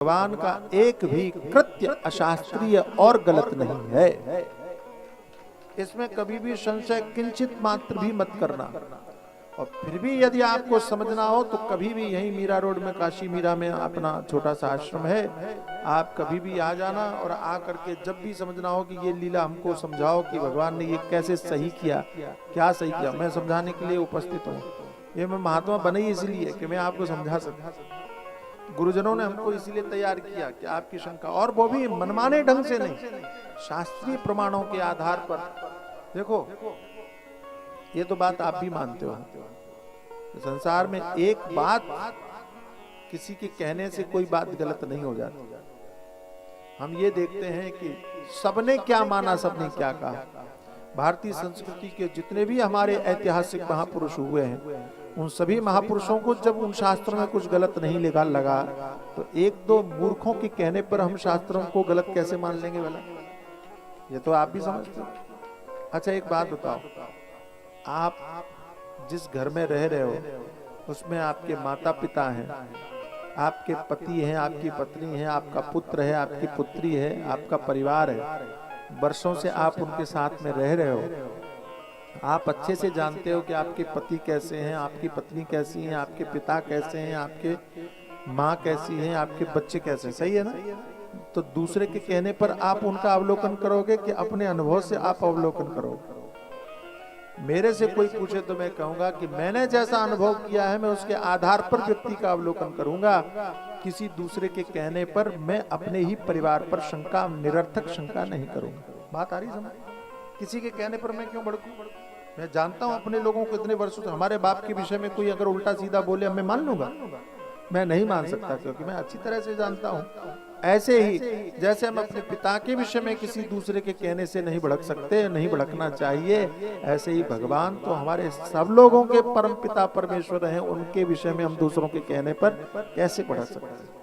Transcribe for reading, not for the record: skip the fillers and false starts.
भगवान का एक भी कृत्य अशास्त्रीय और गलत नहीं है। इसमें कभी भी संशय किंचित मात्र भी मत करना। और फिर भी यदि आपको समझना हो तो कभी भी यही मीरा रोड में, काशी मीरा में अपना छोटा सा आश्रम है, आप कभी भी आ जाना और आ करके जब भी समझना हो कि ये लीला हमको समझाओ कि भगवान ने ये कैसे सही किया, क्या सही किया, मैं समझाने के लिए उपस्थित हूँ। ये मैं महात्मा बने ही इसलिए कि मैं आपको समझा सकता। गुरुजनों ने हमको इसीलिए तैयार किया कि आपकी शंका, और वो भी मनमाने ढंग से नहीं, शास्त्रीय प्रमाणों के आधार पर। देखो ये तो बात आप भी मानते हो, संसार में एक बात किसी के कहने से कोई बात गलत नहीं हो जाती। हम ये देखते हैं कि सबने क्या माना, सबने क्या कहा। भारतीय संस्कृति के जितने भी हमारे ऐतिहासिक महापुरुष हुए हैं, उन सभी महापुरुषों को जब उन शास्त्रों में कुछ गलत नहीं लगा तो एक दो मूर्खों के कहने पर हम शास्त्रों को गलत कैसे मान लेंगे भला? ये तो आप भी समझते हो। अच्छा एक बात बताओ, आप जिस घर में रह रहे हो उसमें आपके माता पिता हैं, आपके पति हैं, आपकी पत्नी है, आपका पुत्र है, आपकी पुत्री है, आपका परिवार है, वर्षों से आप उनके साथ में रह रहे हो। आप अच्छे से जानते हो कि आपके पति कैसे हैं, आपकी पत्नी कैसी हैं, आपके पिता कैसे हैं, आपके माँ कैसी हैं, आपके बच्चे कैसे हैं, सही है ना? तो दूसरे के कहने पर आप उनका अवलोकन करोगे कि अपने अनुभव से आप अवलोकन करोगे? मेरे से कोई पूछे तो मैं कहूंगा कि मैंने जैसा अनुभव किया है मैं उसके आधार पर व्यक्ति का अवलोकन करूंगा। किसी दूसरे के कहने पर मैं अपने ही परिवार पर शंका, निरर्थक शंका नहीं करूंगा। बात आ रही समझ? किसी के कहने पर मैं क्यों भड़कूं? मैं जानता हूं अपने लोगों को इतने वर्षों से, हमारे बाप के विषय में कोई अगर उल्टा सीधा बोले मैं मान लूंगा? मैं नहीं मान सकता, क्योंकि मैं अच्छी तरह से जानता हूं। ऐसे ही जैसे हम अपने पिता के विषय में किसी दूसरे के कहने से नहीं भड़क सकते, नहीं भड़कना चाहिए, ऐसे ही भगवान तो हमारे सब लोगों के परम पिता परमेश्वर हैं, उनके विषय में हम दूसरों के कहने पर कैसे भड़क सकते हैं?